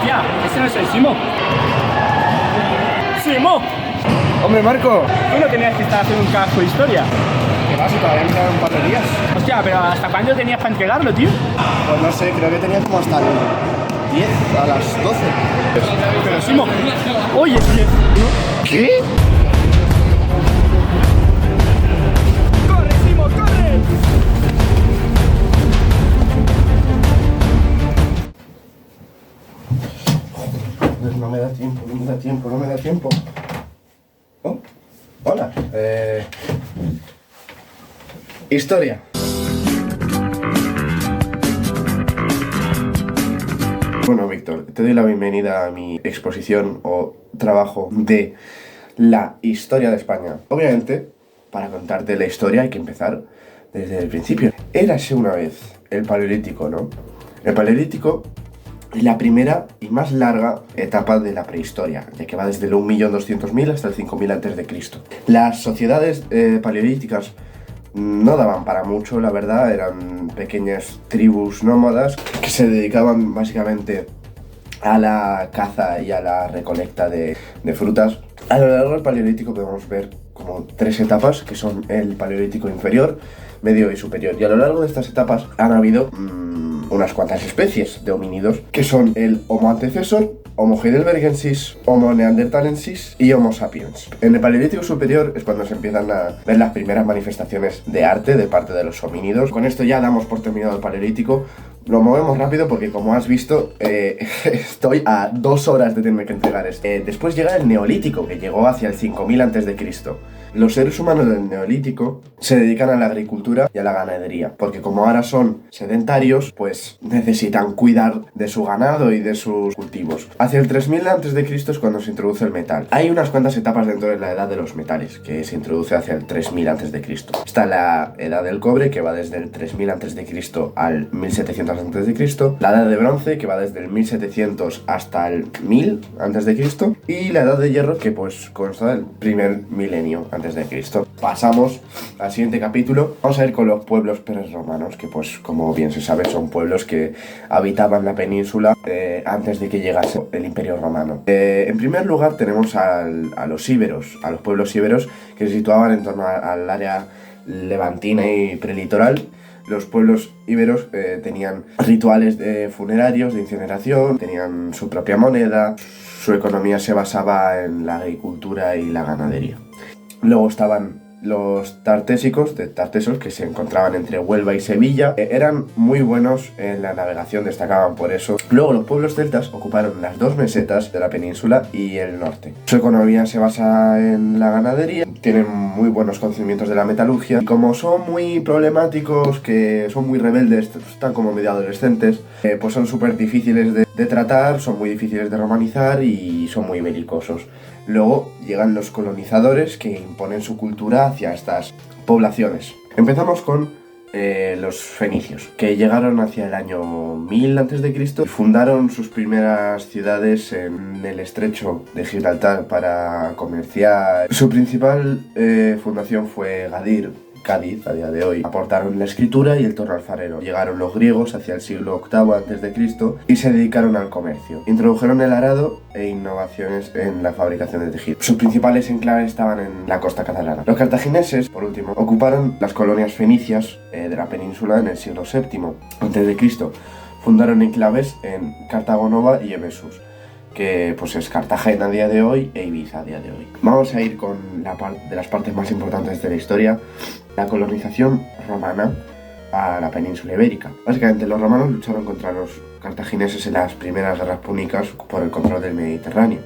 Hostia, ese no es el Simo. ¡Simo! ¡Hombre, Marco! Tú no tenías que estar haciendo un cagazo de historia. ¿Qué vas? Todavía me quedan un par de días. Hostia, pero ¿hasta cuándo tenías para entregarlo, tío? Pues no sé, creo que tenías como hasta el 10, a las 12. Pero Simo, oye, 10, ¿no? ¿Qué? ¡Corre, Simo, corre! No me da tiempo, no me da tiempo, no me da tiempo. Oh, hola. Historia. Bueno, Víctor, te doy la bienvenida a mi exposición o trabajo de la historia de España. Obviamente, para contarte la historia hay que empezar desde el principio. Érase una vez el Paleolítico, ¿no? El Paleolítico es la primera y más larga etapa de la prehistoria, ya que va desde el 1.200.000 hasta el 5.000 a.C. Las sociedades paleolíticas no daban para mucho, la verdad, eran pequeñas tribus nómadas que se dedicaban básicamente a la caza y a la recolecta de frutas. A lo largo del Paleolítico podemos ver como tres etapas, que son el Paleolítico inferior, medio y superior. Y a lo largo de estas etapas han habido unas cuantas especies de homínidos, que son el Homo antecessor, Homo heidelbergensis, Homo neanderthalensis y Homo sapiens. En el Paleolítico superior es cuando se empiezan a ver las primeras manifestaciones de arte de parte de los homínidos. Con esto ya damos por terminado el Paleolítico. Lo movemos rápido porque, como has visto, estoy a 2 horas de tener que entregar esto. Después llega el Neolítico, que llegó hacia el 5000 a.C. Los seres humanos del Neolítico se dedican a la agricultura y a la ganadería, porque como ahora son sedentarios, pues necesitan cuidar de su ganado y de sus cultivos. Hacia el 3000 a.C. es cuando se introduce el metal. Hay unas cuantas etapas dentro de la edad de los metales, que se introduce hacia el 3000 a.C. Está la edad del cobre, que va desde el 3000 a.C. al 1700 a.C., la edad de bronce, que va desde el 1700 hasta el 1000 a.C., y la edad de hierro, que pues consta del primer milenio a.C. Pasamos al siguiente capítulo. Vamos a ir con los pueblos prerromanos, que pues como bien se sabe son pueblos que habitaban la península antes de que llegase el Imperio Romano. En primer lugar tenemos a los íberos, a los pueblos íberos que se situaban en torno al área levantina y prelitoral. Los pueblos íberos tenían rituales funerarios, de incineración, tenían su propia moneda, su economía se basaba en la agricultura y la ganadería. Luego estaban los tartésicos, de Tartesos, que se encontraban entre Huelva y Sevilla. Eran muy buenos en la navegación, destacaban por eso. Luego los pueblos celtas ocuparon las 2 mesetas de la península y el norte. Su economía se basa en la ganadería, tienen muy buenos conocimientos de la metalurgia. Y como son muy problemáticos, que son muy rebeldes, están como medio adolescentes, pues son súper difíciles de tratar, son muy difíciles de romanizar y son muy belicosos. Luego llegan los colonizadores que imponen su cultura hacia estas poblaciones. Empezamos con los fenicios, que llegaron hacia el año 1000 a.C. y fundaron sus primeras ciudades en el estrecho de Gibraltar para comerciar. Su principal fundación fue Gadir, Cádiz, a día de hoy. Aportaron la escritura y el torno alfarero. Llegaron los griegos hacia el siglo VIII a.C. y se dedicaron al comercio. Introdujeron el arado e innovaciones en la fabricación de tejido. Sus principales enclaves estaban en la costa catalana. Los cartagineses, por último, ocuparon las colonias fenicias de la península en el siglo VII a.C. Fundaron enclaves en Cartago Nova y Ebesus, que pues es Cartagena a día de hoy e Ibiza a día de hoy. Vamos a ir con de las partes más importantes de la historia, la colonización romana a la península ibérica. Básicamente los romanos lucharon contra los cartagineses en las primeras guerras púnicas por el control del Mediterráneo.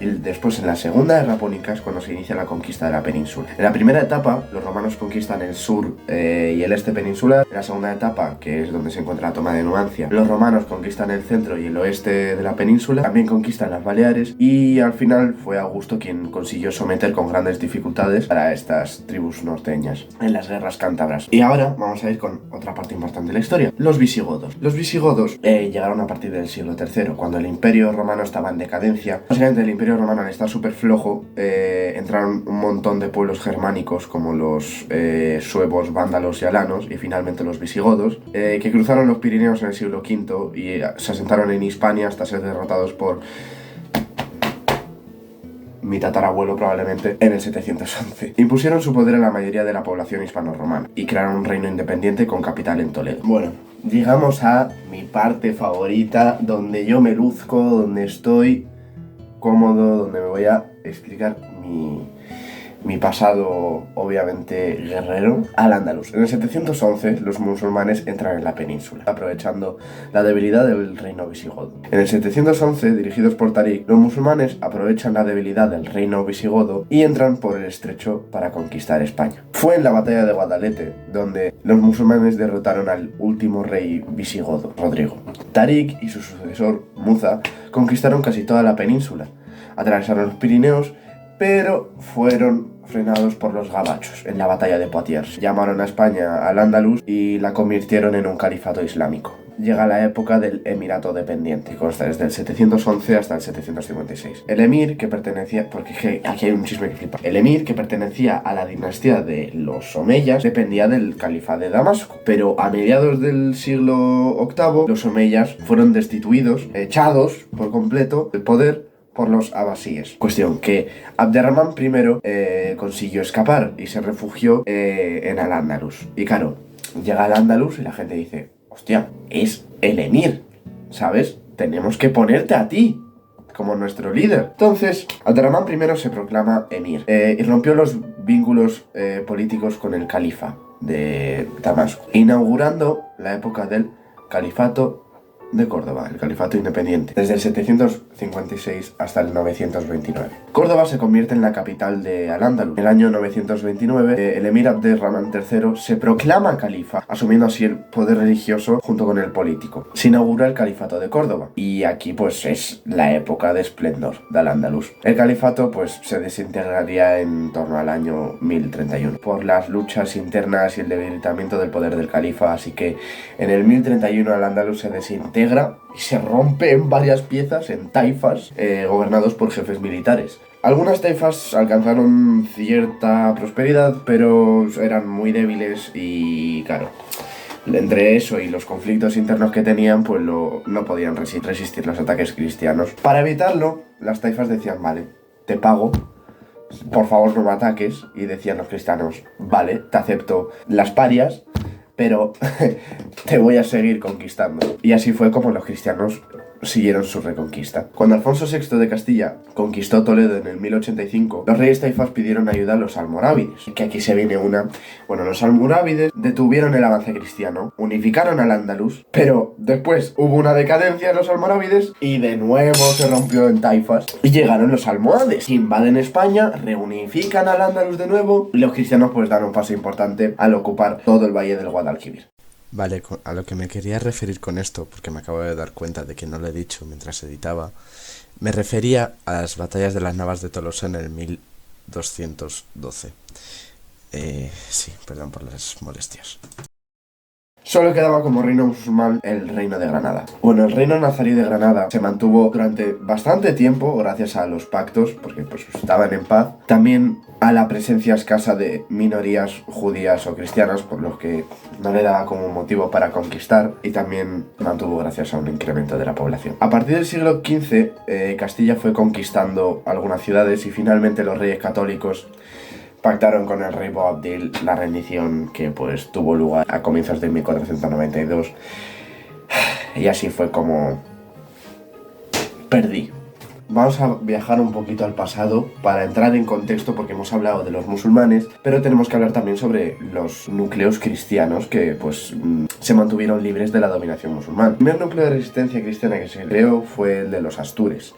Y después, en la segunda guerra púnica, es cuando se inicia la conquista de la península. En la primera etapa, los romanos conquistan el sur y el este peninsular. En la segunda etapa, que es donde se encuentra la toma de Numancia, los romanos conquistan el centro y el oeste de la península. También conquistan las Baleares y al final fue Augusto quien consiguió someter con grandes dificultades a estas tribus norteñas en las guerras cántabras. Y ahora vamos a ir con otra parte importante de la historia, los visigodos. Los visigodos llegaron a partir del siglo III, cuando el Imperio Romano estaba en decadencia. Básicamente el Imperio Imperio Romano, al estar súper flojo, entraron un montón de pueblos germánicos como los suevos, vándalos y alanos, y finalmente los visigodos, que cruzaron los Pirineos en el siglo V y se asentaron en Hispania hasta ser derrotados por mi tatarabuelo probablemente, en el 711. Impusieron su poder a la mayoría de la población hispano-romana y crearon un reino independiente con capital en Toledo. Bueno, llegamos a mi parte favorita, donde yo me luzco, donde estoy cómodo, donde me voy a explicar mi pasado, obviamente, guerrero, al Andalus. En el 711, los musulmanes entran en la península, aprovechando la debilidad del reino visigodo. En el 711, dirigidos por Tarik, los musulmanes aprovechan la debilidad del reino visigodo y entran por el estrecho para conquistar España. Fue en la batalla de Guadalete donde los musulmanes derrotaron al último rey visigodo, Rodrigo. Tarik y su sucesor, Muza, conquistaron casi toda la península, atravesaron los Pirineos, pero fueron frenados por los gabachos en la batalla de Poitiers. Llamaron a España al Andalus y la convirtieron en un califato islámico. Llega la época del Emirato dependiente, que consta desde el 711 hasta el 756. El emir, que pertenecía, porque aquí hay un chisme que flipa, el emir, que pertenecía a la dinastía de los omeyas, dependía del califa de Damasco, pero a mediados del siglo VIII los omeyas fueron destituidos, echados por completo del poder por los abasíes. Cuestión que Abderramán I consiguió escapar y se refugió en Al-Ándalus. Y claro, llega al Andalus y la gente dice, hostia, es el emir, ¿sabes? Tenemos que ponerte a ti como nuestro líder. Entonces, Abderramán I se proclama emir y rompió los vínculos políticos con el califa de Damasco, inaugurando la época del califato de Córdoba, el califato independiente, desde el 756 hasta el 929. Córdoba se convierte en la capital de Al-Ándalus. En el año 929, el emir Abderramán III se proclama califa, asumiendo así el poder religioso junto con el político. Se inaugura el califato de Córdoba, y aquí pues es la época de esplendor de Al-Ándalus. El califato pues se desintegraría en torno al año 1031 por las luchas internas y el debilitamiento del poder del califa, así que en el 1031 Al-Ándalus se desintegra y se rompe en varias piezas, en taifas, gobernados por jefes militares. Algunas taifas alcanzaron cierta prosperidad, pero eran muy débiles y, claro, entre eso y los conflictos internos que tenían, pues no podían resistir los ataques cristianos. Para evitarlo, las taifas decían, vale, te pago, por favor no me ataques, y decían los cristianos, vale, te acepto las parias, pero te voy a seguir conquistando. Y así fue como los cristianos siguieron su reconquista. Cuando Alfonso VI de Castilla conquistó Toledo en el 1085, los reyes taifas pidieron ayuda a los almorávides. Que aquí se viene una... Bueno, los almorávides detuvieron el avance cristiano, unificaron al Andalus, pero después hubo una decadencia en los almorávides y de nuevo se rompió en taifas. Y llegaron los almohades, invaden España, reunifican al Andalus de nuevo y los cristianos pues dan un paso importante al ocupar todo el valle del Guadalquivir. Vale, a lo que me quería referir con esto, porque me acabo de dar cuenta de que no lo he dicho mientras editaba, me refería a las batallas de las Navas de Tolosa en el 1212. Sí, perdón por las molestias. Solo quedaba como reino musulmán el reino de Granada. Bueno, el reino nazarí de Granada se mantuvo durante bastante tiempo gracias a los pactos, porque pues estaban en paz. También a la presencia escasa de minorías judías o cristianas, por lo que no le daba como motivo para conquistar, y también mantuvo gracias a un incremento de la población. A partir del siglo XV, Castilla fue conquistando algunas ciudades y finalmente los reyes católicos pactaron con el rey Boabdil la rendición que pues tuvo lugar a comienzos de 1492 y así fue como perdí. Vamos a viajar un poquito al pasado para entrar en contexto, porque hemos hablado de los musulmanes, pero tenemos que hablar también sobre los núcleos cristianos que pues se mantuvieron libres de la dominación musulmana. El primer núcleo de resistencia cristiana que se creó fue el de los astures,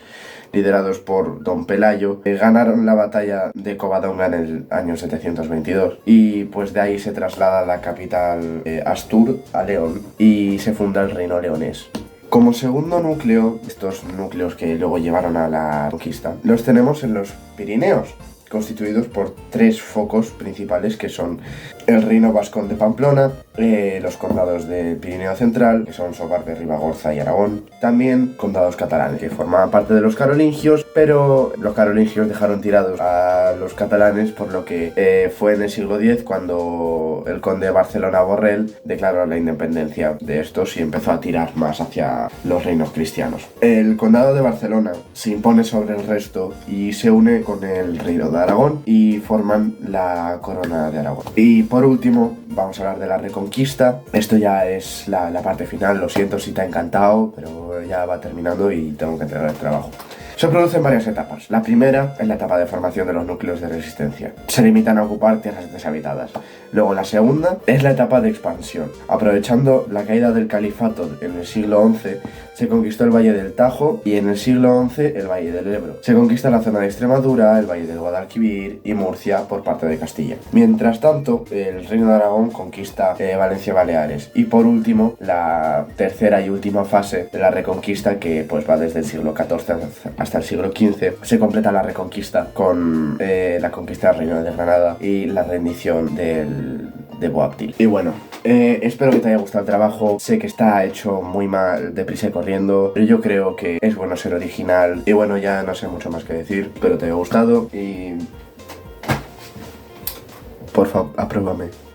liderados por Don Pelayo. Ganaron la batalla de Covadonga en el año 722 y pues de ahí se traslada la capital Astur a León y se funda el reino leonés. Como segundo núcleo, estos núcleos que luego llevaron a la conquista, los tenemos en los Pirineos, constituidos por tres focos principales que son el reino vascón de Pamplona, los condados del Pirineo Central, que son Sobarbe, Ribagorza y Aragón. También condados catalanes, que formaban parte de los carolingios, pero los carolingios dejaron tirados a los catalanes, por lo que fue en el siglo X cuando el conde de Barcelona Borrell declaró la independencia de estos y empezó a tirar más hacia los reinos cristianos. El condado de Barcelona se impone sobre el resto y se une con el reino de Aragón y forman la corona de Aragón. Y por último, vamos a hablar de la Reconquista. Esto ya es la parte final, lo siento si te ha encantado, pero ya va terminando y tengo que entregar el trabajo. Se producen varias etapas. La primera es la etapa de formación de los núcleos de resistencia. Se limitan a ocupar tierras deshabitadas. Luego la segunda es la etapa de expansión. Aprovechando la caída del califato en el siglo XI, se conquistó el Valle del Tajo y en el siglo XI el Valle del Ebro. Se conquista la zona de Extremadura, el Valle del Guadalquivir y Murcia por parte de Castilla. Mientras tanto, el Reino de Aragón conquista Valencia y Baleares. Y por último, la tercera y última fase de la Reconquista, que pues va desde el siglo XIV hasta el siglo XV, se completa la Reconquista con la conquista del Reino de Granada y la rendición de Boabdil. Y bueno, espero que te haya gustado el trabajo. Sé que está hecho muy mal, deprisa y corriendo, pero yo creo que es bueno ser original. Y bueno, ya no sé mucho más que decir. Espero te haya gustado y por favor, apruébame.